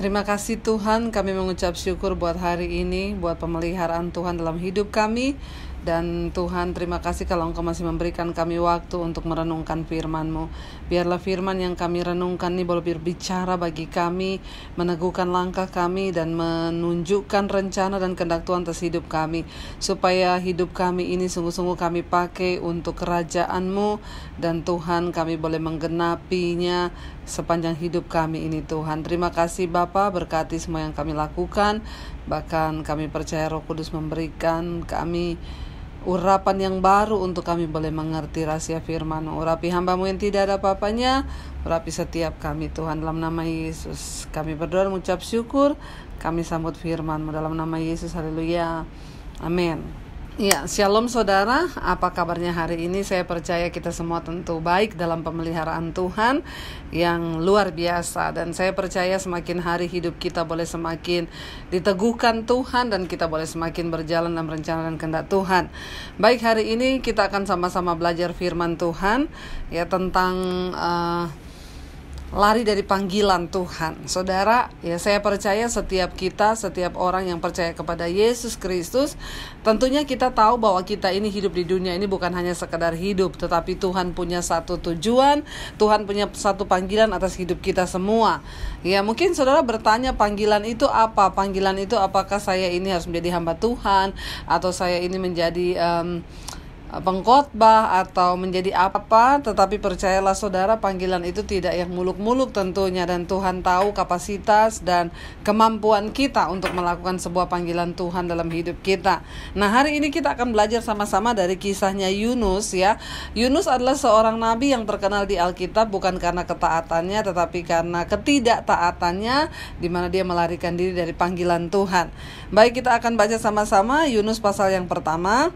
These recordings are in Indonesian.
Terima kasih Tuhan, kami mengucap syukur buat hari ini, buat pemeliharaan Tuhan dalam hidup kami. Dan Tuhan, terima kasih kalau Engkau masih memberikan kami waktu untuk merenungkan firman-Mu. Biarlah firman yang kami renungkan ini boleh berbicara bagi kami, meneguhkan langkah kami, dan menunjukkan rencana dan kehendak Tuhan atas hidup kami. Supaya hidup kami ini sungguh-sungguh kami pakai untuk kerajaan-Mu. Dan Tuhan, kami boleh menggenapinya sepanjang hidup kami ini Tuhan. Terima kasih Bapa, berkati semua yang kami lakukan. Bahkan kami percaya Roh Kudus memberikan kami urapan yang baru untuk kami boleh mengerti rahasia firman. Urapi hamba-Mu yang tidak ada apa-apanya, urapi setiap kami Tuhan, dalam nama Yesus kami berdoa dan mengucap syukur. Kami sambut firman-Mu dalam nama Yesus, haleluya, amin. Ya, shalom saudara, apa kabarnya hari ini? Saya percaya kita semua tentu baik dalam pemeliharaan Tuhan yang luar biasa. Dan saya percaya semakin hari hidup kita boleh semakin diteguhkan Tuhan, dan kita boleh semakin berjalan dalam rencana dan kehendak Tuhan. Baik, hari ini kita akan sama-sama belajar firman Tuhan ya tentang lari dari panggilan Tuhan. Saudara, ya saya percaya setiap kita, setiap orang yang percaya kepada Yesus Kristus, tentunya kita tahu bahwa kita ini hidup di dunia ini bukan hanya sekedar hidup, tetapi Tuhan punya satu tujuan, Tuhan punya satu panggilan atas hidup kita semua. Ya, mungkin saudara bertanya, panggilan itu apa? Panggilan itu apakah saya ini harus menjadi hamba Tuhan, atau saya ini menjadi pengkhotbah, atau menjadi apa? Tetapi percayalah saudara, panggilan itu tidak yang muluk-muluk tentunya, dan Tuhan tahu kapasitas dan kemampuan kita untuk melakukan sebuah panggilan Tuhan dalam hidup kita. Nah, hari ini kita akan belajar sama-sama dari kisahnya Yunus ya. Yunus adalah seorang nabi yang terkenal di Alkitab bukan karena ketaatannya, tetapi karena ketidaktaatannya, di mana dia melarikan diri dari panggilan Tuhan. Baik, kita akan baca sama-sama Yunus pasal yang pertama.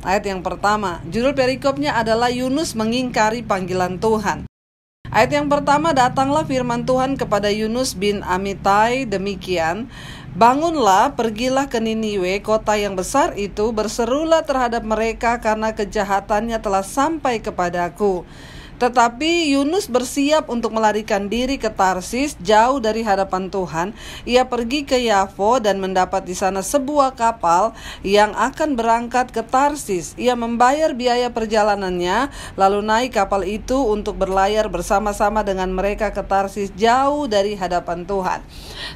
Ayat yang pertama, judul perikopnya adalah Yunus mengingkari panggilan Tuhan. Ayat yang pertama, datanglah firman Tuhan kepada Yunus bin Amittai demikian, bangunlah, pergilah ke Niniwe, kota yang besar itu, berserulah terhadap mereka karena kejahatannya telah sampai kepadaku. Tetapi Yunus bersiap untuk melarikan diri ke Tarsis, jauh dari hadapan Tuhan. Ia pergi ke Yafo dan mendapat di sana sebuah kapal yang akan berangkat ke Tarsis. Ia membayar biaya perjalanannya, lalu naik kapal itu untuk berlayar bersama-sama dengan mereka ke Tarsis, jauh dari hadapan Tuhan.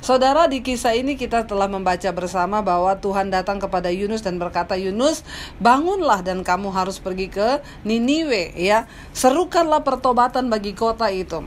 Saudara, di kisah ini kita telah membaca bersama bahwa Tuhan datang kepada Yunus dan berkata, Yunus, bangunlah dan kamu harus pergi ke Niniwe ya. Serukan pertobatan bagi kota itu.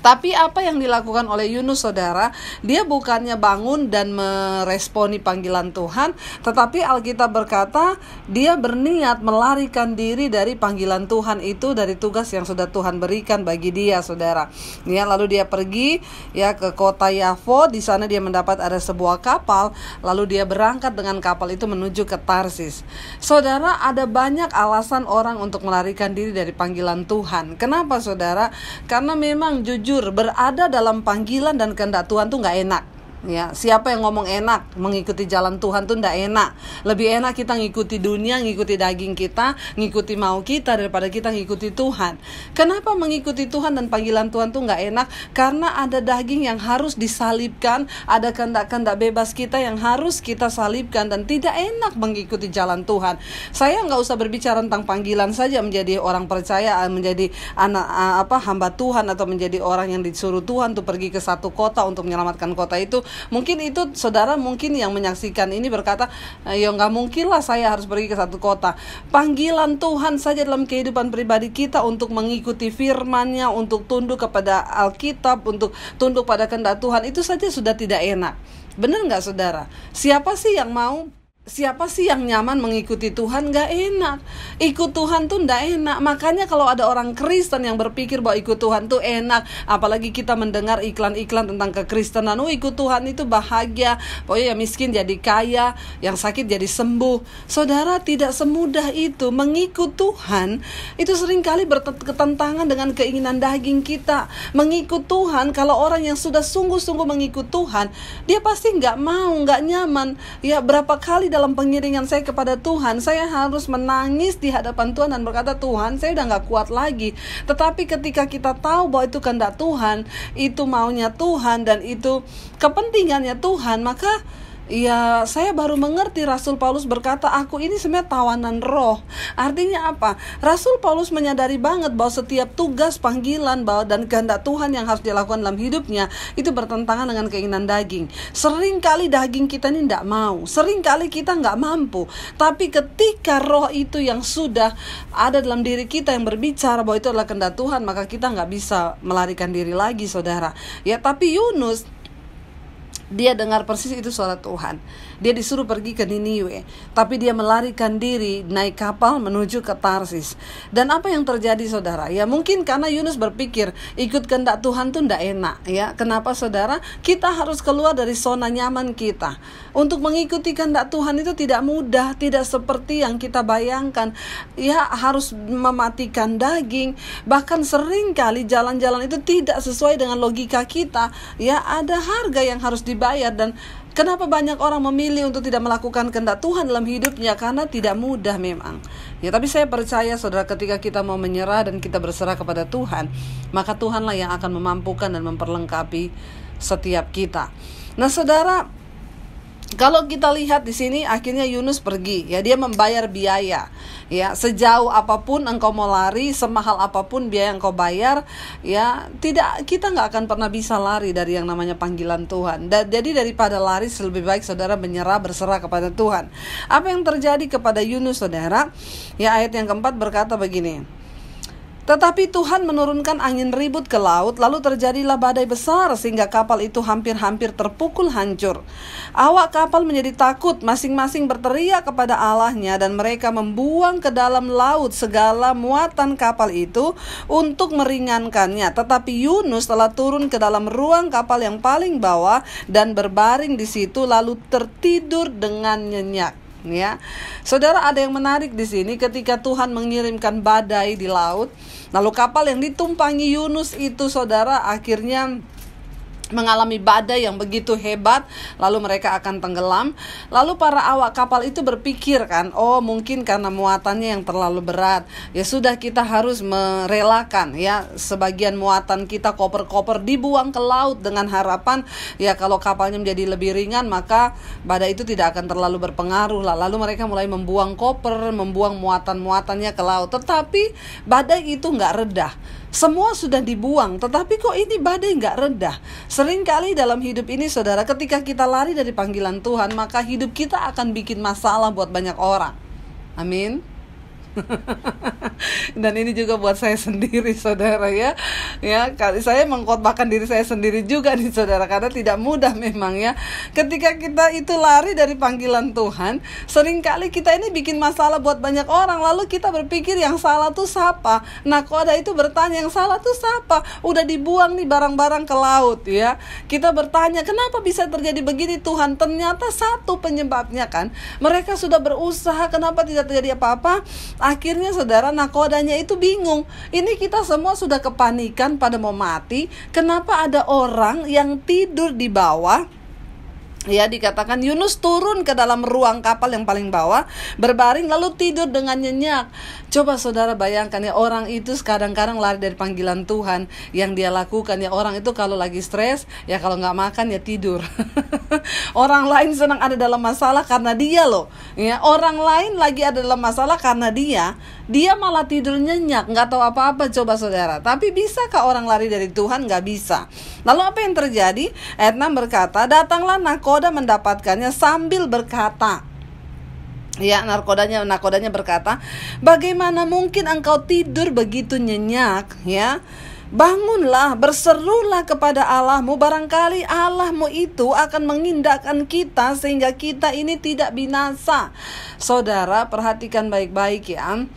Tapi apa yang dilakukan oleh Yunus saudara? Dia bukannya bangun dan meresponi panggilan Tuhan, tetapi Alkitab berkata dia berniat melarikan diri dari panggilan Tuhan itu, dari tugas yang sudah Tuhan berikan bagi dia saudara. Ya, lalu dia pergi ya ke kota Yafo. Di sana dia mendapat ada sebuah kapal, lalu dia berangkat dengan kapal itu menuju ke Tarsis. Saudara, ada banyak alasan orang untuk melarikan diri dari panggilan Tuhan. Kenapa saudara? Karena memang jujur berada dalam panggilan dan kehendak Tuhan tuh gak enak. Ya, siapa yang ngomong enak mengikuti jalan Tuhan tuh ndak enak. Lebih enak kita ngikuti dunia, ngikuti daging kita, ngikuti mau kita, daripada kita ngikuti Tuhan. Kenapa mengikuti Tuhan dan panggilan Tuhan tuh nggak enak? Karena ada daging yang harus disalibkan, ada kehendak-kehendak bebas kita yang harus kita salibkan, dan tidak enak mengikuti jalan Tuhan. Saya nggak usah berbicara tentang panggilan saja, menjadi orang percaya, menjadi anak hamba Tuhan, atau menjadi orang yang disuruh Tuhan tuh pergi ke satu kota untuk menyelamatkan kota itu. Mungkin itu saudara, mungkin yang menyaksikan ini berkata, ya nggak mungkin lah saya harus pergi ke satu kota. Panggilan Tuhan saja dalam kehidupan pribadi kita untuk mengikuti firman-Nya, untuk tunduk kepada Alkitab, untuk tunduk pada kehendak Tuhan, itu saja sudah tidak enak. Benar nggak saudara? Siapa sih yang nyaman mengikuti Tuhan? Gak enak. Ikut Tuhan tuh gak enak. Makanya kalau ada orang Kristen yang berpikir bahwa ikut Tuhan tuh enak, apalagi kita mendengar iklan-iklan tentang kekristenan, ikut Tuhan itu bahagia, pokoknya yang miskin jadi kaya, yang sakit jadi sembuh. Saudara, tidak semudah itu. Mengikut Tuhan itu seringkali bertentangan dengan keinginan daging kita. Mengikut Tuhan, kalau orang yang sudah sungguh-sungguh mengikut Tuhan, dia pasti gak mau, gak nyaman. Ya, berapa kali dalam dalam pengiringan saya kepada Tuhan, saya harus menangis di hadapan Tuhan dan berkata, Tuhan, saya udah gak kuat lagi. Tetapi ketika kita tahu bahwa itu kehendak Tuhan, itu maunya Tuhan, dan itu kepentingannya Tuhan, maka ya, saya baru mengerti Rasul Paulus berkata, aku ini sebenarnya tawanan roh. Artinya apa? Rasul Paulus menyadari banget bahwa setiap tugas, panggilan dan kehendak Tuhan yang harus dilakukan dalam hidupnya itu bertentangan dengan keinginan daging. Seringkali daging kita ini tidak mau, seringkali kita nggak mampu. Tapi ketika roh itu yang sudah ada dalam diri kita yang berbicara bahwa itu adalah kehendak Tuhan, maka kita nggak bisa melarikan diri lagi, saudara. Ya, tapi Yunus, dia dengar persis itu suara Tuhan. Dia disuruh pergi ke Niniwe, tapi dia melarikan diri naik kapal menuju ke Tarsis. Dan apa yang terjadi, saudara? Ya, mungkin karena Yunus berpikir ikut kehendak Tuhan tuh tidak enak. Ya, kenapa, saudara? Kita harus keluar dari zona nyaman kita. Untuk mengikuti kehendak Tuhan itu tidak mudah, tidak seperti yang kita bayangkan. Ya, harus mematikan daging. Bahkan sering kali jalan-jalan itu tidak sesuai dengan logika kita. Ya, ada harga yang harus dibayar. Dan kenapa banyak orang memilih untuk tidak melakukan kehendak Tuhan dalam hidupnya? Karena tidak mudah memang. Ya, tapi saya percaya, saudara, ketika kita mau menyerah dan kita berserah kepada Tuhan, maka Tuhanlah yang akan memampukan dan memperlengkapi setiap kita. Nah, saudara, kalau kita lihat di sini, akhirnya Yunus pergi. Ya, dia membayar biaya. Ya, sejauh apapun engkau mau lari, semahal apapun biaya yang engkau bayar, ya, kita nggak akan pernah bisa lari dari yang namanya panggilan Tuhan. Jadi daripada lari, lebih baik saudara menyerah, berserah kepada Tuhan. Apa yang terjadi kepada Yunus, saudara? Ya, ayat yang keempat berkata begini. Tetapi Tuhan menurunkan angin ribut ke laut, lalu terjadilah badai besar sehingga kapal itu hampir-hampir terpukul hancur. Awak kapal menjadi takut, masing-masing berteriak kepada Allahnya, dan mereka membuang ke dalam laut segala muatan kapal itu untuk meringankannya. Tetapi Yunus telah turun ke dalam ruang kapal yang paling bawah dan berbaring di situ, lalu tertidur dengan nyenyak. Ya, saudara, ada yang menarik di sini. Ketika Tuhan mengirimkan badai di laut, lalu kapal yang ditumpangi Yunus itu, saudara, akhirnya mengalami badai yang begitu hebat, lalu mereka akan tenggelam. Lalu para awak kapal itu berpikir kan, oh mungkin karena muatannya yang terlalu berat, ya sudah, kita harus merelakan ya sebagian muatan kita, koper-koper dibuang ke laut dengan harapan ya kalau kapalnya menjadi lebih ringan maka badai itu tidak akan terlalu berpengaruh lah. Lalu mereka mulai membuang koper, membuang muatan-muatannya ke laut. Tetapi badai itu nggak redah. Semua sudah dibuang, tetapi kok ini badai nggak redah. Seringkali dalam hidup ini, saudara, ketika kita lari dari panggilan Tuhan, maka hidup kita akan bikin masalah buat banyak orang. Amin. Dan ini juga buat saya sendiri, saudara, ya. Ya, saya mengkhotbahkan diri saya sendiri juga nih, saudara, karena tidak mudah memang ya. Ketika kita itu lari dari panggilan Tuhan, seringkali kita ini bikin masalah buat banyak orang. Lalu kita berpikir yang salah tuh siapa? Nakoda itu bertanya, yang salah tuh siapa? Udah dibuang nih barang-barang ke laut ya. Kita bertanya, kenapa bisa terjadi begini Tuhan? Ternyata satu penyebabnya kan, mereka sudah berusaha, kenapa tidak terjadi apa-apa? Akhirnya, saudara, nakodanya itu bingung. Ini kita semua sudah kepanikan pada mau mati. Kenapa ada orang yang tidur di bawah? Ya, dikatakan Yunus turun ke dalam ruang kapal yang paling bawah, berbaring lalu tidur dengan nyenyak. Coba saudara bayangkan ya, orang itu kadang-kadang lari dari panggilan Tuhan. Yang dia lakukan ya, orang itu kalau lagi stres ya, kalau nggak makan ya tidur. Orang lain senang ada dalam masalah karena dia loh ya. Orang lain lagi ada dalam masalah karena dia malah tidur nyenyak, nggak tahu apa-apa. Coba saudara, tapi bisakah orang lari dari Tuhan? Nggak bisa. Lalu apa yang terjadi? Ayat 6 berkata, datanglah nakoda mendapatkannya sambil berkata, ya, nakodanya berkata, bagaimana mungkin engkau tidur begitu nyenyak? Ya, bangunlah, berserulah kepada Allahmu, barangkali Allahmu itu akan mengindahkan kita sehingga kita ini tidak binasa. Saudara, perhatikan baik-baik ya.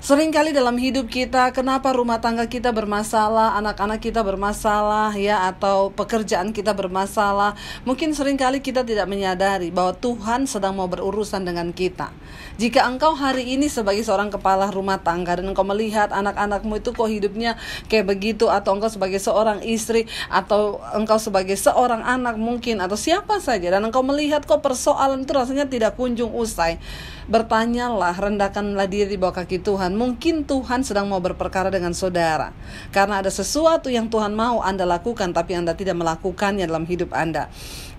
Seringkali dalam hidup kita, kenapa rumah tangga kita bermasalah, anak-anak kita bermasalah ya, atau pekerjaan kita bermasalah. Mungkin seringkali kita tidak menyadari bahwa Tuhan sedang mau berurusan dengan kita. Jika engkau hari ini sebagai seorang kepala rumah tangga dan engkau melihat anak-anakmu itu kok hidupnya kayak begitu, atau engkau sebagai seorang istri, atau engkau sebagai seorang anak mungkin, atau siapa saja, dan engkau melihat kok persoalan itu rasanya tidak kunjung usai, bertanyalah, rendahkanlah diri di bawah kaki Tuhan. Mungkin Tuhan sedang mau berperkara dengan saudara, karena ada sesuatu yang Tuhan mau Anda lakukan tapi Anda tidak melakukannya dalam hidup Anda.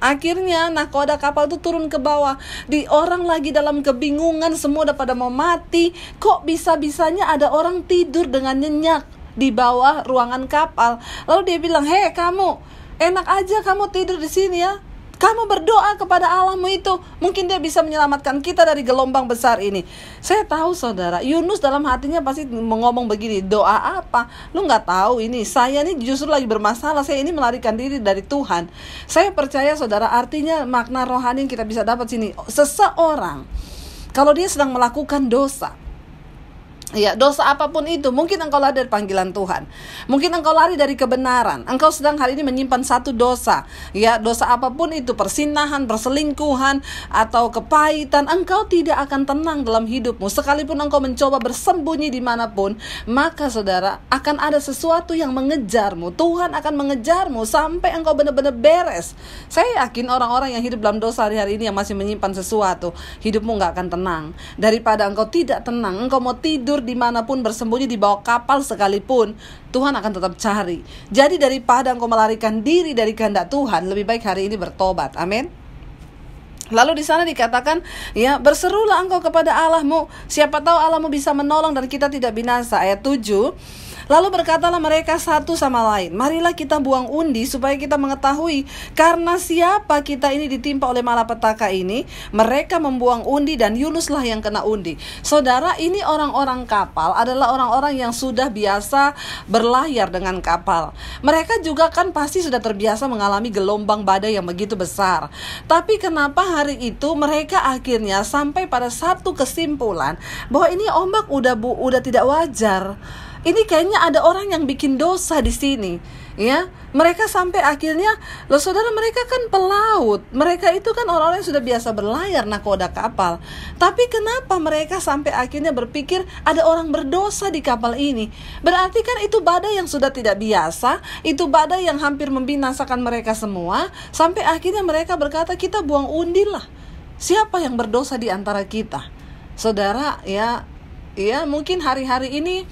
Akhirnya nahkoda kapal itu turun ke bawah. Di orang lagi dalam kebingungan, semua udah pada mau mati. Kok bisa-bisanya ada orang tidur dengan nyenyak di bawah ruangan kapal. Lalu dia bilang, "Hei kamu, enak aja kamu tidur di sini ya. Kamu berdoa kepada Allahmu itu. Mungkin dia bisa menyelamatkan kita dari gelombang besar ini." Saya tahu saudara, Yunus dalam hatinya pasti ngomong begini, doa apa? Lu gak tahu ini, saya ini justru lagi bermasalah. Saya ini melarikan diri dari Tuhan. Saya percaya saudara, artinya makna rohani yang kita bisa dapat sini. Seseorang, kalau dia sedang melakukan dosa, ya, dosa apapun itu, mungkin engkau lari dari panggilan Tuhan, mungkin engkau lari dari kebenaran, engkau sedang hari ini menyimpan satu dosa, ya, dosa apapun itu, persinahan, perselingkuhan, atau kepahitan, engkau tidak akan tenang dalam hidupmu. Sekalipun engkau mencoba bersembunyi dimanapun, maka saudara, akan ada sesuatu yang mengejarmu. Tuhan akan mengejarmu sampai engkau benar-benar beres. Saya yakin orang-orang yang hidup dalam dosa hari-hari ini, yang masih menyimpan sesuatu, hidupmu gak akan tenang. Daripada engkau tidak tenang, engkau mau tidur dimanapun, bersembunyi di bawah kapal sekalipun, Tuhan akan tetap cari. Jadi daripada engkau melarikan diri dari kehendak Tuhan, lebih baik hari ini bertobat. Amin. Lalu di sana dikatakan, ya, berserulah engkau kepada Allahmu, siapa tahu Allahmu bisa menolong dan kita tidak binasa. Ayat 7. Lalu berkatalah mereka satu sama lain, marilah kita buang undi supaya kita mengetahui karena siapa kita ini ditimpa oleh malapetaka ini. Mereka membuang undi dan Yunuslah yang kena undi. Saudara, ini orang-orang kapal adalah orang-orang yang sudah biasa berlayar dengan kapal. Mereka juga kan pasti sudah terbiasa mengalami gelombang badai yang begitu besar. Tapi kenapa hari itu mereka akhirnya sampai pada satu kesimpulan bahwa ini ombak udah tidak wajar. Ini kayaknya ada orang yang bikin dosa di sini, ya. Mereka sampai akhirnya, loh saudara, mereka kan pelaut. Mereka itu kan orang-orang yang sudah biasa berlayar nahkoda kapal. Tapi kenapa mereka sampai akhirnya berpikir ada orang berdosa di kapal ini? Berarti kan itu badai yang sudah tidak biasa, itu badai yang hampir membinasakan mereka semua. Sampai akhirnya mereka berkata, kita buang undi lah. Siapa yang berdosa di antara kita? Saudara, ya mungkin hari-hari ini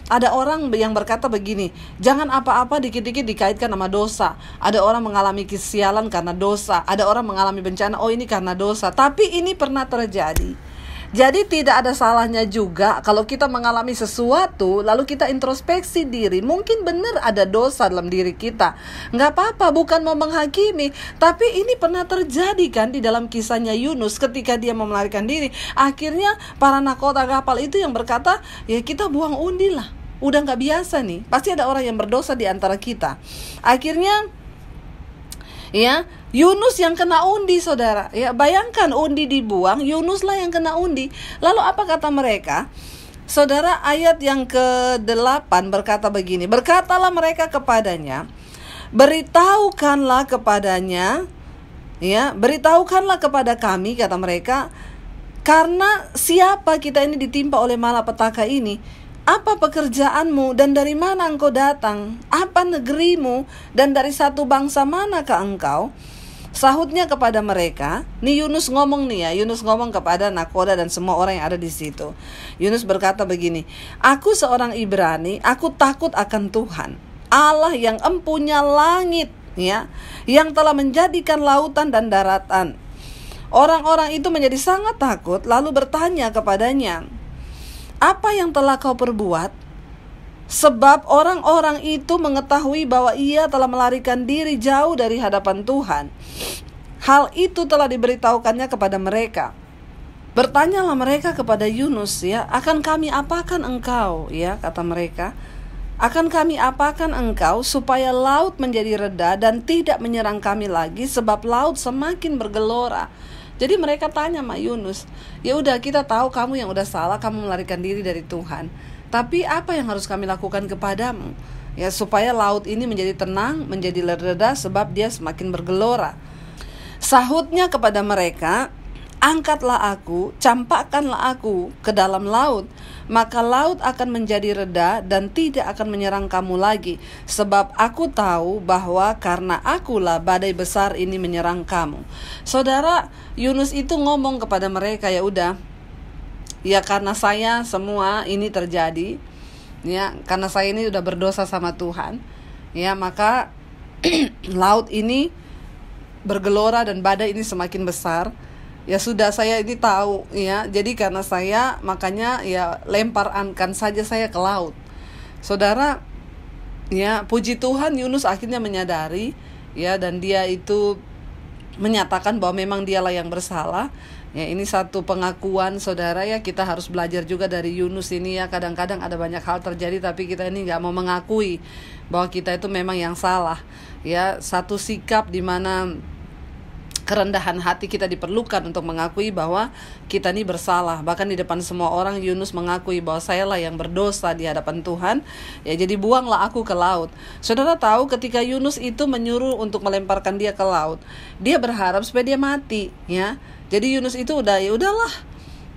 ada orang yang berkata begini, jangan apa-apa dikit-dikit dikaitkan sama dosa. Ada orang mengalami kesialan karena dosa, ada orang mengalami bencana, oh ini karena dosa. Tapi ini pernah terjadi. Jadi tidak ada salahnya juga kalau kita mengalami sesuatu, lalu kita introspeksi diri. Mungkin benar ada dosa dalam diri kita. Nggak apa-apa, bukan mau menghakimi. Tapi ini pernah terjadi kan di dalam kisahnya Yunus ketika dia mau melarikan diri. Akhirnya para nahkoda kapal itu yang berkata, ya kita buang undi lah. Udah gak biasa nih, pasti ada orang yang berdosa di antara kita. Akhirnya, ya, Yunus yang kena undi, saudara. Ya, bayangkan undi dibuang, Yunuslah yang kena undi. Lalu apa kata mereka? Saudara, ayat yang ke-8 berkata begini, berkatalah mereka kepadanya, beritahukanlah kepadanya, ya, beritahukanlah kepada kami, kata mereka, karena siapa kita ini ditimpa oleh malapetaka ini? Apa pekerjaanmu dan dari mana engkau datang? Apa negerimu dan dari satu bangsa manakah engkau? Sahutnya kepada mereka, nih Yunus ngomong nih ya, Yunus ngomong kepada nahkoda dan semua orang yang ada di situ. Yunus berkata begini, aku seorang Ibrani, aku takut akan Tuhan, Allah yang empunya langit, ya, yang telah menjadikan lautan dan daratan. Orang-orang itu menjadi sangat takut, lalu bertanya kepadanya, apa yang telah kau perbuat? Sebab orang-orang itu mengetahui bahwa ia telah melarikan diri jauh dari hadapan Tuhan. Hal itu telah diberitahukannya kepada mereka. Bertanyalah mereka kepada Yunus, ya, akan kami apakan engkau, ya, kata mereka. Akan kami apakan engkau supaya laut menjadi reda dan tidak menyerang kami lagi, sebab laut semakin bergelora. Jadi mereka tanya sama Yunus, ya udah kita tahu kamu yang udah salah, kamu melarikan diri dari Tuhan. Tapi apa yang harus kami lakukan kepadamu? Ya supaya laut ini menjadi tenang, menjadi reda sebab dia semakin bergelora. Sahutnya kepada mereka, Angkatlah aku, campakkanlah aku ke dalam laut, maka laut akan menjadi reda dan tidak akan menyerang kamu lagi. Sebab aku tahu bahwa karena akulah badai besar ini menyerang kamu. Saudara, Yunus itu ngomong kepada mereka, ya udah, ya karena saya semua ini terjadi, ya karena saya ini udah berdosa sama Tuhan, ya maka laut ini bergelora dan badai ini semakin besar. Ya sudah, saya ini tahu, ya. Jadi karena saya, makanya ya lemparkan saja saya ke laut. Saudara, ya puji Tuhan, Yunus akhirnya menyadari, ya, dan dia itu menyatakan bahwa memang dialah yang bersalah. Ya, ini satu pengakuan, saudara, ya. Kita harus belajar juga dari Yunus ini, ya. Kadang-kadang ada banyak hal terjadi tapi kita ini nggak mau mengakui bahwa kita itu memang yang salah. Ya, satu sikap di mana kerendahan hati kita diperlukan untuk mengakui bahwa kita ini bersalah. Bahkan di depan semua orang, Yunus mengakui bahwa sayalah yang berdosa di hadapan Tuhan. Ya, jadi buanglah aku ke laut. Saudara tahu, ketika Yunus itu menyuruh untuk melemparkan dia ke laut, dia berharap supaya dia mati, ya. Jadi Yunus itu ya udahlah,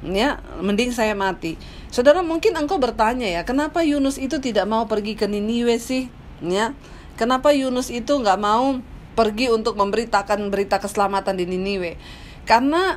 ya, mending saya mati. Saudara, mungkin engkau bertanya, ya, kenapa Yunus itu tidak mau pergi ke Niniwe sih, ya? Kenapa Yunus itu nggak mau pergi untuk memberitakan berita keselamatan di Niniwe? Karena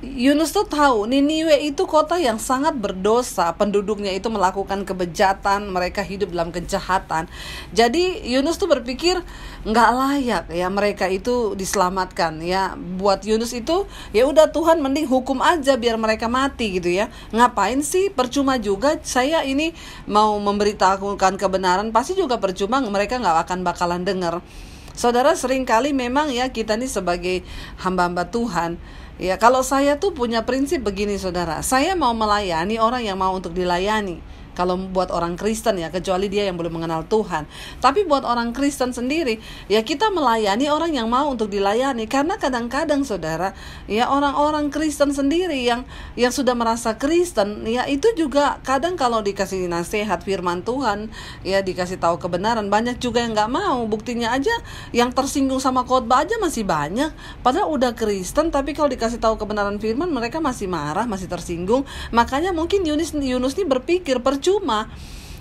Yunus tuh tahu Niniwe itu kota yang sangat berdosa, penduduknya itu melakukan kebejatan, mereka hidup dalam kejahatan. Jadi Yunus tuh berpikir nggak layak, ya, mereka itu diselamatkan, ya. Buat Yunus itu, ya udah, Tuhan mending hukum aja biar mereka mati gitu, ya. Ngapain sih, percuma juga saya ini mau memberitakan kebenaran, pasti juga percuma, mereka nggak akan bakalan dengar. Saudara, seringkali memang, ya, kita nih sebagai hamba-hamba Tuhan, ya, kalau saya tuh punya prinsip begini, saudara, saya mau melayani orang yang mau untuk dilayani. Kalau buat orang Kristen, ya, kecuali dia yang belum mengenal Tuhan. Tapi buat orang Kristen sendiri, ya, kita melayani orang yang mau untuk dilayani. Karena kadang-kadang, saudara, ya, orang-orang Kristen sendiri yang sudah merasa Kristen, ya, itu juga kadang kalau dikasih nasihat firman Tuhan, ya, dikasih tahu kebenaran, banyak juga yang nggak mau. Buktinya aja yang tersinggung sama khotbah aja masih banyak. Padahal udah Kristen, tapi kalau dikasih tahu kebenaran firman, mereka masih marah, masih tersinggung. Makanya mungkin Yunus ini berpikir, percuma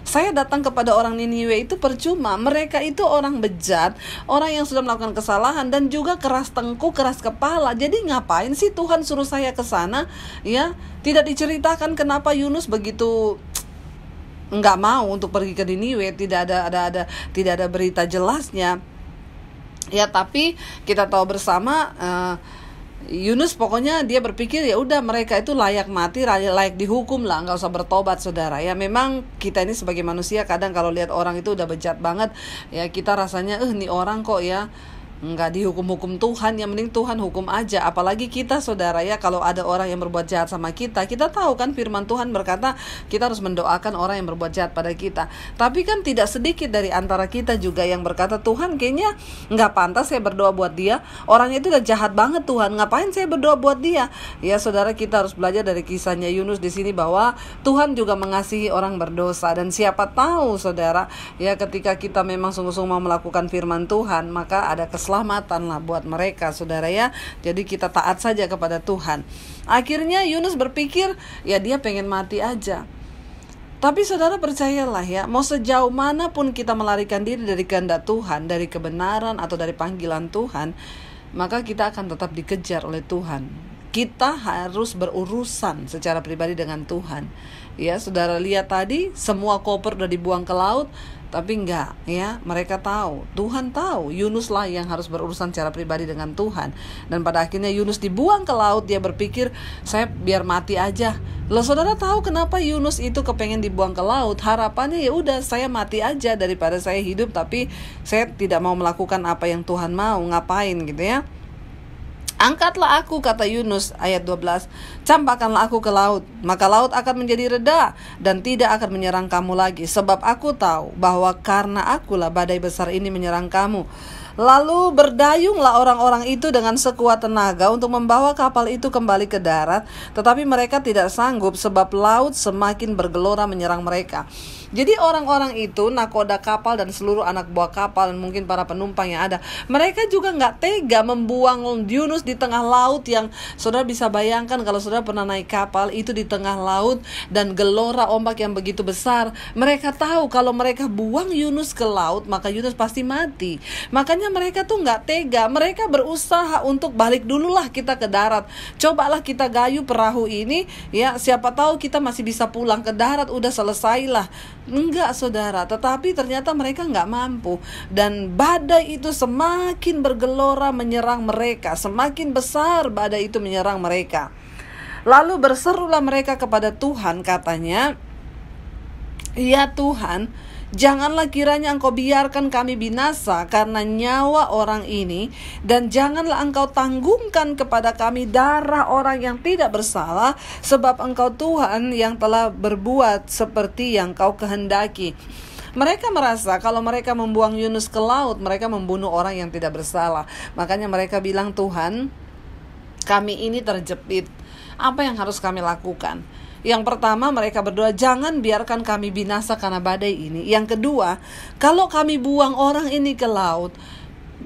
saya datang kepada orang Niniwe itu, percuma. Mereka itu orang bejat, orang yang sudah melakukan kesalahan dan juga keras tengkuk, keras kepala. Jadi ngapain sih Tuhan suruh saya ke sana? Ya, tidak diceritakan kenapa Yunus begitu nggak mau untuk pergi ke Niniwe. Tidak ada berita jelasnya. Ya, tapi kita tahu bersama, Yunus pokoknya dia berpikir, ya udah, mereka itu layak mati, layak dihukum lah, nggak usah bertobat, saudara. Ya, memang kita ini sebagai manusia kadang kalau lihat orang itu udah bejat banget, ya, kita rasanya nih orang kok, ya, nggak dihukum-hukum Tuhan, yang mending Tuhan hukum aja. Apalagi kita, saudara, ya, kalau ada orang yang berbuat jahat sama kita tahu kan firman Tuhan berkata kita harus mendoakan orang yang berbuat jahat pada kita. Tapi kan tidak sedikit dari antara kita juga yang berkata, Tuhan kayaknya nggak pantas saya berdoa buat dia, orangnya itu udah jahat banget, Tuhan ngapain saya berdoa buat dia? Ya, saudara, kita harus belajar dari kisahnya Yunus di sini bahwa Tuhan juga mengasihi orang berdosa. Dan siapa tahu, saudara, ya, ketika kita memang sungguh-sungguh mau melakukan firman Tuhan, maka ada keselamatan lah buat mereka, saudara, ya. Jadi kita taat saja kepada Tuhan. Akhirnya Yunus berpikir, ya, dia pengen mati aja. Tapi saudara, percayalah, ya, mau sejauh manapun kita melarikan diri dari kehendak Tuhan, dari kebenaran atau dari panggilan Tuhan, maka kita akan tetap dikejar oleh Tuhan. Kita harus berurusan secara pribadi dengan Tuhan. Ya, saudara lihat tadi, semua koper udah dibuang ke laut, tapi enggak, ya, mereka tahu, Tuhan tahu, Yunus lah yang harus berurusan secara pribadi dengan Tuhan. Dan pada akhirnya Yunus dibuang ke laut, dia berpikir, saya biar mati aja. Loh, saudara tahu kenapa Yunus itu kepengen dibuang ke laut? Harapannya, ya udah, saya mati aja daripada saya hidup tapi saya tidak mau melakukan apa yang Tuhan mau, ngapain gitu, ya. Angkatlah aku, kata Yunus, ayat 12, campakkanlah aku ke laut, maka laut akan menjadi reda dan tidak akan menyerang kamu lagi. Sebab aku tahu bahwa karena akulah badai besar ini menyerang kamu. Lalu berdayunglah orang-orang itu dengan sekuat tenaga untuk membawa kapal itu kembali ke darat, tetapi mereka tidak sanggup sebab laut semakin bergelora menyerang mereka. Jadi orang-orang itu, nakoda kapal dan seluruh anak buah kapal dan mungkin para penumpang yang ada, mereka juga nggak tega membuang Yunus di tengah laut yang saudara bisa bayangkan kalau saudara pernah naik kapal itu di tengah laut dan gelora ombak yang begitu besar. Mereka tahu kalau mereka buang Yunus ke laut maka Yunus pasti mati. Makanya mereka tuh nggak tega, mereka berusaha untuk balik dululah kita ke darat. Cobalah kita gayu perahu ini, ya siapa tahu kita masih bisa pulang ke darat, udah selesailah. Enggak saudara, tetapi ternyata mereka enggak mampu. Dan badai itu semakin bergelora menyerang mereka, semakin besar badai itu menyerang mereka. Lalu berserulah mereka kepada Tuhan, katanya, "Ya Tuhan, janganlah kiranya Engkau biarkan kami binasa karena nyawa orang ini, dan janganlah Engkau tanggungkan kepada kami darah orang yang tidak bersalah, sebab Engkau Tuhan yang telah berbuat seperti yang Kau kehendaki." Mereka merasa kalau mereka membuang Yunus ke laut, mereka membunuh orang yang tidak bersalah. Makanya mereka bilang, "Tuhan, kami ini terjepit. Apa yang harus kami lakukan?" Yang pertama, mereka berdoa, jangan biarkan kami binasa karena badai ini. Yang kedua, kalau kami buang orang ini ke laut,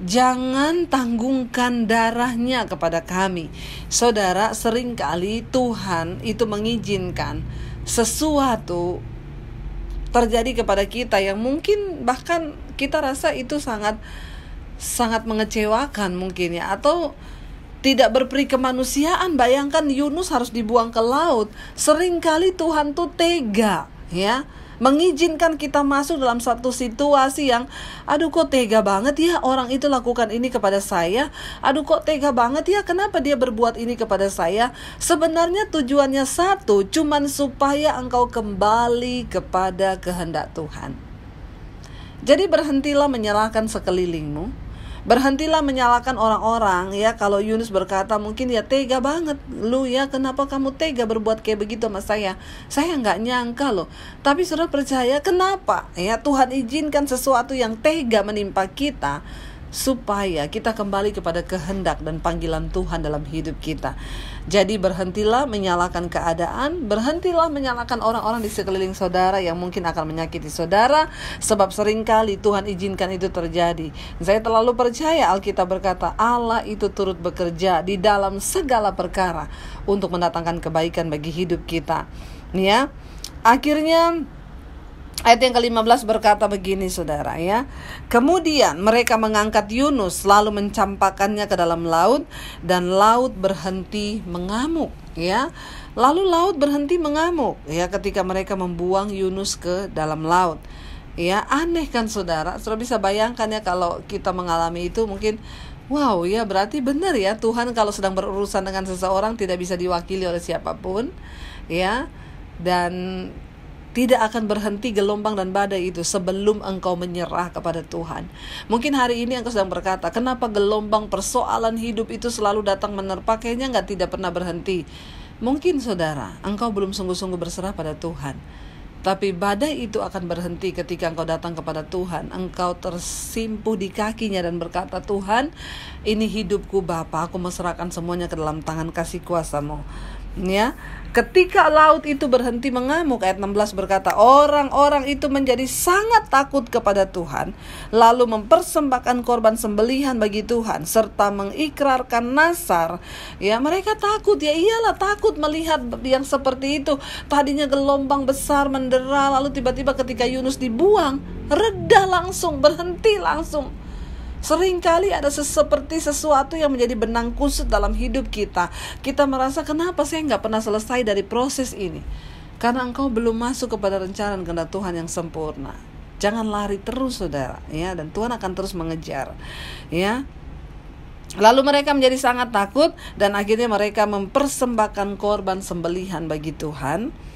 jangan tanggungkan darahnya kepada kami. Saudara, seringkali Tuhan itu mengizinkan sesuatu terjadi kepada kita yang mungkin bahkan kita rasa itu sangat mengecewakan mungkin ya, atau tidak berperi kemanusiaan. Bayangkan Yunus harus dibuang ke laut. Seringkali Tuhan tuh tega, ya, mengizinkan kita masuk dalam satu situasi yang, aduh kok tega banget ya orang itu lakukan ini kepada saya. Aduh kok tega banget ya, kenapa dia berbuat ini kepada saya. Sebenarnya tujuannya satu, cuman supaya engkau kembali kepada kehendak Tuhan. Jadi berhentilah menyalahkan sekelilingmu. Berhentilah menyalahkan orang-orang, ya. Kalau Yunus berkata mungkin ya, tega banget lu ya, kenapa kamu tega berbuat kayak begitu sama saya nggak nyangka loh. Tapi saudara percaya kenapa ya Tuhan izinkan sesuatu yang tega menimpa kita, supaya kita kembali kepada kehendak dan panggilan Tuhan dalam hidup kita. Jadi berhentilah menyalahkan keadaan, berhentilah menyalahkan orang-orang di sekeliling saudara yang mungkin akan menyakiti saudara, sebab seringkali Tuhan izinkan itu terjadi. Saya terlalu percaya Alkitab berkata Allah itu turut bekerja di dalam segala perkara untuk mendatangkan kebaikan bagi hidup kita. Ya, akhirnya ayat yang ke-15 berkata begini saudara ya. Kemudian mereka mengangkat Yunus lalu mencampakkannya ke dalam laut, dan laut berhenti mengamuk ya. Lalu laut berhenti mengamuk ya ketika mereka membuang Yunus ke dalam laut. Ya, aneh kan saudara? Saudara bisa bayangkan ya kalau kita mengalami itu, mungkin wow ya, berarti benar ya Tuhan kalau sedang berurusan dengan seseorang tidak bisa diwakili oleh siapapun ya. Dan tidak akan berhenti gelombang dan badai itu sebelum engkau menyerah kepada Tuhan. Mungkin hari ini engkau sedang berkata, kenapa gelombang persoalan hidup itu selalu datang menerpa, kayaknya tidak pernah berhenti. Mungkin saudara, engkau belum sungguh-sungguh berserah pada Tuhan. Tapi badai itu akan berhenti ketika engkau datang kepada Tuhan. Engkau tersimpuh di kakinya dan berkata, Tuhan, ini hidupku Bapa, aku meserahkan semuanya ke dalam tangan kasih kuasa-Mu. Ya, ketika laut itu berhenti mengamuk, ayat 16 berkata, orang-orang itu menjadi sangat takut kepada Tuhan, lalu mempersembahkan korban sembelihan bagi Tuhan, serta mengikrarkan nazar. Ya, mereka takut, ya iyalah takut melihat yang seperti itu. Tadinya gelombang besar mendera, lalu tiba-tiba ketika Yunus dibuang, reda langsung, berhenti langsung. Seringkali ada seperti sesuatu yang menjadi benang kusut dalam hidup kita. Kita merasa, kenapa saya nggak pernah selesai dari proses ini? Karena engkau belum masuk kepada rencana dan kehendak Tuhan yang sempurna. Jangan lari terus saudara ya, dan Tuhan akan terus mengejar ya. Lalu mereka menjadi sangat takut, dan akhirnya mereka mempersembahkan korban sembelihan bagi Tuhan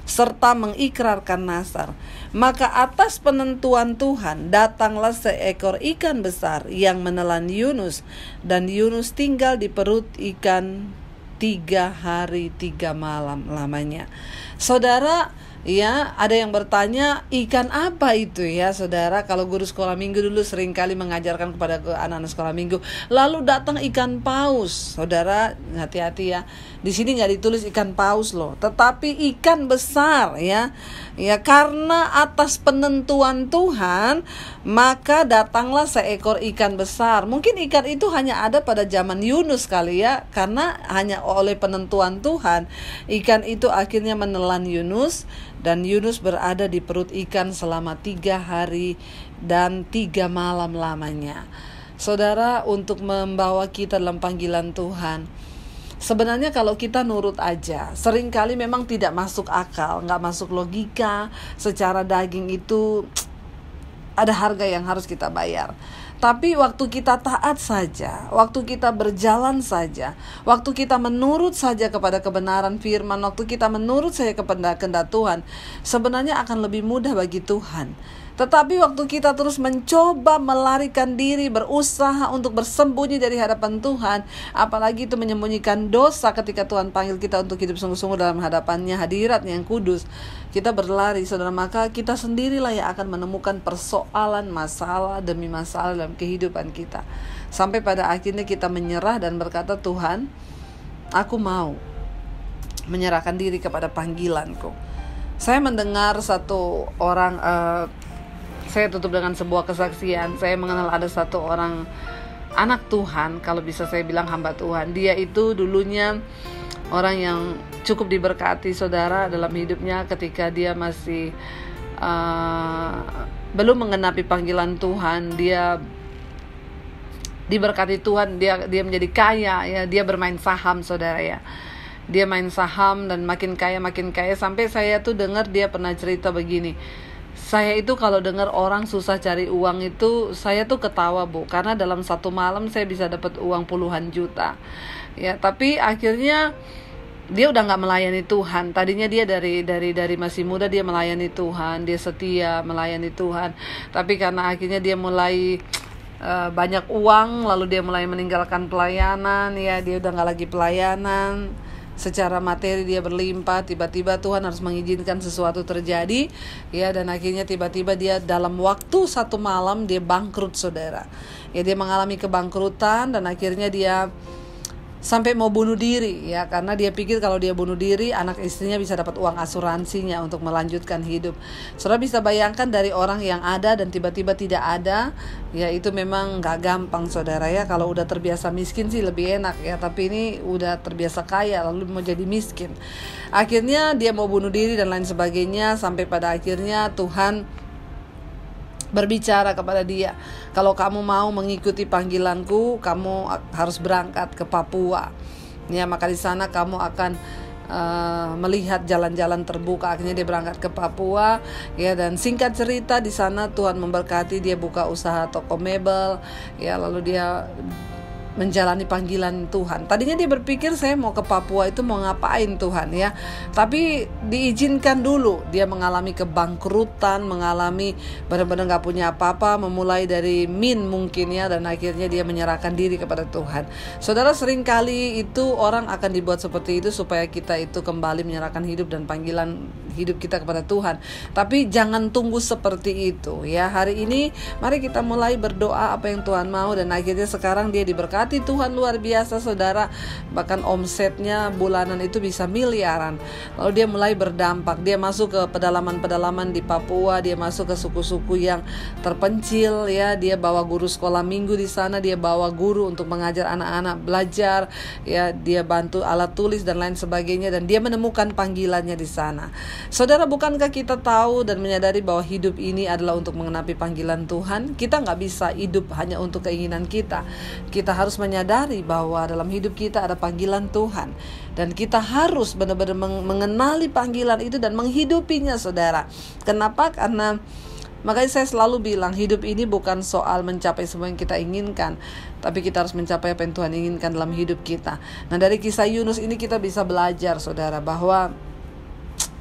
serta mengikrarkan nazar. Maka atas penentuan Tuhan datanglah seekor ikan besar yang menelan Yunus, dan Yunus tinggal di perut ikan 3 hari 3 malam lamanya. Saudara, Ya, ada yang bertanya, ikan apa itu ya saudara? Kalau guru sekolah minggu dulu seringkali mengajarkan kepada anak-anak sekolah minggu, lalu datang ikan paus. Saudara, hati-hati ya. Di sini nggak ditulis ikan paus loh, tetapi ikan besar ya. Ya, karena atas penentuan Tuhan, maka datanglah seekor ikan besar. Mungkin ikan itu hanya ada pada zaman Yunus kali ya, karena hanya oleh penentuan Tuhan, ikan itu akhirnya menelan Yunus. Dan Yunus berada di perut ikan selama 3 hari dan 3 malam lamanya. Saudara, untuk membawa kita dalam panggilan Tuhan, sebenarnya kalau kita nurut aja, seringkali memang tidak masuk akal, gak masuk logika. Secara daging itu ada harga yang harus kita bayar. Tapi waktu kita taat saja, waktu kita berjalan saja, waktu kita menurut saja kepada kebenaran firman, waktu kita menurut saja kepada kehendak Tuhan, sebenarnya akan lebih mudah bagi Tuhan. Tetapi waktu kita terus mencoba melarikan diri, berusaha untuk bersembunyi dari hadapan Tuhan, apalagi itu menyembunyikan dosa ketika Tuhan panggil kita untuk hidup sungguh-sungguh dalam hadapannya, hadiratnya yang kudus, kita berlari, saudara, maka kita sendirilah yang akan menemukan persoalan, masalah demi masalah dalam kehidupan kita. Sampai pada akhirnya kita menyerah dan berkata, Tuhan, aku mau menyerahkan diri kepada panggilanku. Saya mendengar satu orang, saya tutup dengan sebuah kesaksian. Saya mengenal ada satu orang anak Tuhan, kalau bisa saya bilang hamba Tuhan. Dia itu dulunya orang yang cukup diberkati, saudara, dalam hidupnya ketika dia masih belum mengenapi panggilan Tuhan. Dia diberkati Tuhan, dia menjadi kaya ya, dia bermain saham, saudara ya. Dia main saham dan makin kaya sampai saya tuh dengar dia pernah cerita begini. Saya itu kalau dengar orang susah cari uang itu, saya tuh ketawa, Bu, karena dalam satu malam saya bisa dapat uang puluhan juta. Ya, tapi akhirnya dia udah nggak melayani Tuhan. Tadinya dia dari masih muda dia melayani Tuhan, dia setia melayani Tuhan. Tapi karena akhirnya dia mulai banyak uang, lalu dia mulai meninggalkan pelayanan, ya dia udah nggak lagi pelayanan. Secara materi dia berlimpah, tiba-tiba Tuhan harus mengizinkan sesuatu terjadi, ya, dan akhirnya tiba-tiba dia dalam waktu satu malam dia bangkrut, saudara. Ya, dia mengalami kebangkrutan dan akhirnya dia sampai mau bunuh diri, ya, karena dia pikir kalau dia bunuh diri anak istrinya bisa dapat uang asuransinya untuk melanjutkan hidup. Saudara bisa bayangkan dari orang yang ada dan tiba-tiba tidak ada, ya itu memang gak gampang, saudara ya. Kalau udah terbiasa miskin sih lebih enak ya, tapi ini udah terbiasa kaya lalu mau jadi miskin. Akhirnya dia mau bunuh diri dan lain sebagainya, sampai pada akhirnya Tuhan berbicara kepada dia, kalau kamu mau mengikuti panggilanku, kamu harus berangkat ke Papua. Ya, maka di sana kamu akan melihat jalan-jalan terbuka. Akhirnya dia berangkat ke Papua, ya, dan singkat cerita di sana Tuhan memberkati, dia buka usaha toko mebel, ya, lalu dia menjalani panggilan Tuhan. Tadinya dia berpikir saya mau ke Papua itu mau ngapain Tuhan ya. Tapi diizinkan dulu. Dia mengalami kebangkrutan, mengalami benar-benar gak punya apa-apa, memulai dari mungkin ya, dan akhirnya dia menyerahkan diri kepada Tuhan. Saudara, seringkali itu orang akan dibuat seperti itu supaya kita itu kembali menyerahkan hidup dan panggilan hidup kita kepada Tuhan. Tapi jangan tunggu seperti itu ya. Hari ini mari kita mulai berdoa apa yang Tuhan mau, dan akhirnya sekarang dia diberkati Tuhan luar biasa, saudara. Bahkan omsetnya bulanan itu bisa miliaran. Lalu dia mulai berdampak. Dia masuk ke pedalaman-pedalaman di Papua, dia masuk ke suku-suku yang terpencil ya. Dia bawa guru sekolah minggu di sana, dia bawa guru untuk mengajar anak-anak belajar ya, dia bantu alat tulis dan lain sebagainya, dan dia menemukan panggilannya di sana. Saudara, bukankah kita tahu dan menyadari bahwa hidup ini adalah untuk mengenapi panggilan Tuhan? Kita gak bisa hidup hanya untuk keinginan kita. Kita harus menyadari bahwa dalam hidup kita ada panggilan Tuhan, dan kita harus benar-benar mengenali panggilan itu dan menghidupinya, saudara. Kenapa? Karena makanya saya selalu bilang, hidup ini bukan soal mencapai semua yang kita inginkan, tapi kita harus mencapai apa yang Tuhan inginkan dalam hidup kita. Nah, dari kisah Yunus ini kita bisa belajar, saudara, bahwa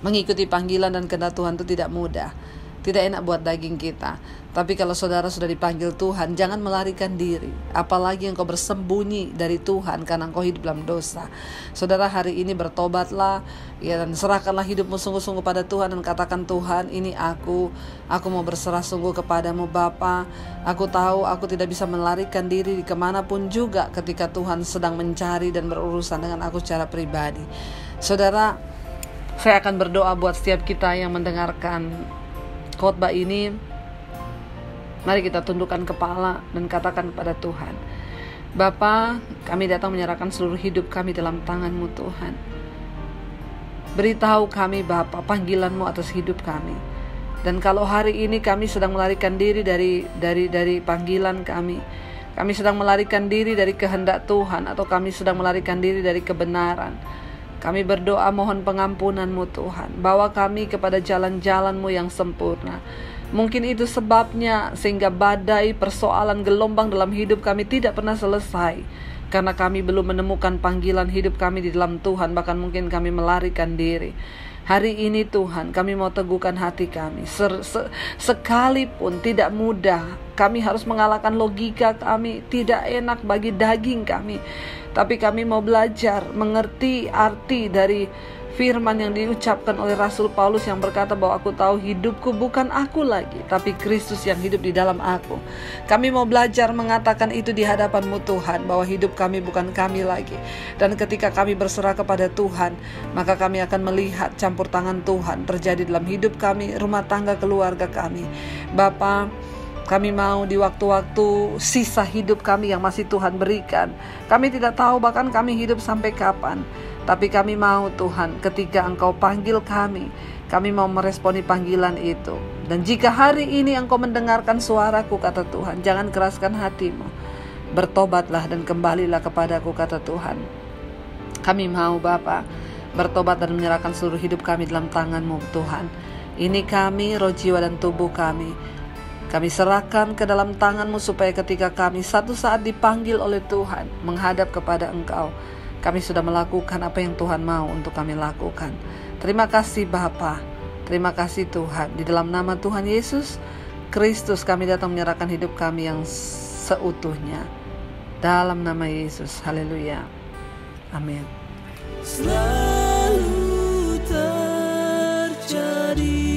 mengikuti panggilan dan kehendak Tuhan itu tidak mudah. tidak enak buat daging kita. Tapi kalau saudara sudah dipanggil Tuhan, jangan melarikan diri. Apalagi engkau bersembunyi dari Tuhan karena engkau hidup dalam dosa. Saudara, hari ini bertobatlah, ya, dan serahkanlah hidupmu sungguh-sungguh pada Tuhan dan katakan, Tuhan, ini aku mau berserah sungguh kepadamu Bapa. Aku tahu aku tidak bisa melarikan diri kemanapun juga ketika Tuhan sedang mencari dan berurusan dengan aku secara pribadi. Saudara, saya akan berdoa buat setiap kita yang mendengarkan khotbah ini. Mari kita tundukkan kepala dan katakan kepada Tuhan, Bapa, kami datang menyerahkan seluruh hidup kami dalam tangan-Mu Tuhan. Beritahu kami Bapa panggilan-Mu atas hidup kami. Dan kalau hari ini kami sedang melarikan diri dari panggilan kami sedang melarikan diri dari kehendak Tuhan, atau kami sedang melarikan diri dari kebenaran, kami berdoa mohon pengampunan-Mu Tuhan. Bawa kami kepada jalan-jalan-Mu yang sempurna. Mungkin itu sebabnya sehingga badai, persoalan, gelombang dalam hidup kami tidak pernah selesai, karena kami belum menemukan panggilan hidup kami di dalam Tuhan. Bahkan mungkin kami melarikan diri. Hari ini Tuhan, kami mau teguhkan hati kami. Sekalipun tidak mudah, kami harus mengalahkan logika kami, tidak enak bagi daging kami, tapi kami mau belajar mengerti arti dari firman yang diucapkan oleh Rasul Paulus yang berkata bahwa aku tahu hidupku bukan aku lagi, tapi Kristus yang hidup di dalam aku. Kami mau belajar mengatakan itu di hadapan-Mu Tuhan, bahwa hidup kami bukan kami lagi. Dan ketika kami berserah kepada Tuhan, maka kami akan melihat campur tangan Tuhan terjadi dalam hidup kami, rumah tangga, keluarga kami. Bapa, kami mau di waktu-waktu sisa hidup kami yang masih Tuhan berikan, kami tidak tahu bahkan kami hidup sampai kapan. Tapi kami mau Tuhan, ketika Engkau panggil kami mau meresponi panggilan itu. Dan jika hari ini Engkau mendengarkan suaraku, kata Tuhan, jangan keraskan hatimu. Bertobatlah dan kembalilah kepadaku, kata Tuhan. Kami mau Bapa bertobat dan menyerahkan seluruh hidup kami dalam tangan-Mu Tuhan. Ini kami, roh, jiwa, dan tubuh kami serahkan ke dalam tangan-Mu, supaya ketika kami satu saat dipanggil oleh Tuhan menghadap kepada Engkau, kami sudah melakukan apa yang Tuhan mau untuk kami lakukan. Terima kasih Bapa, terima kasih Tuhan. Di dalam nama Tuhan Yesus Kristus kami datang menyerahkan hidup kami yang seutuhnya. Dalam nama Yesus, haleluya, amin. Selalu terjadi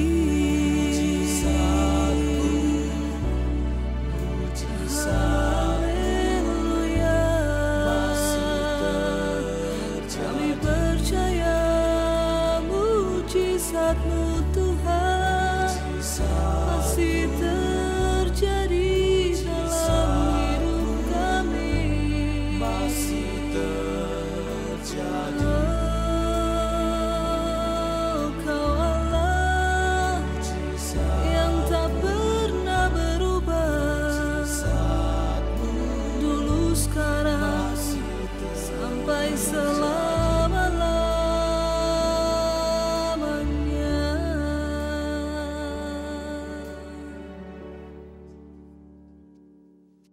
mujizat-Mu Tuhan, masih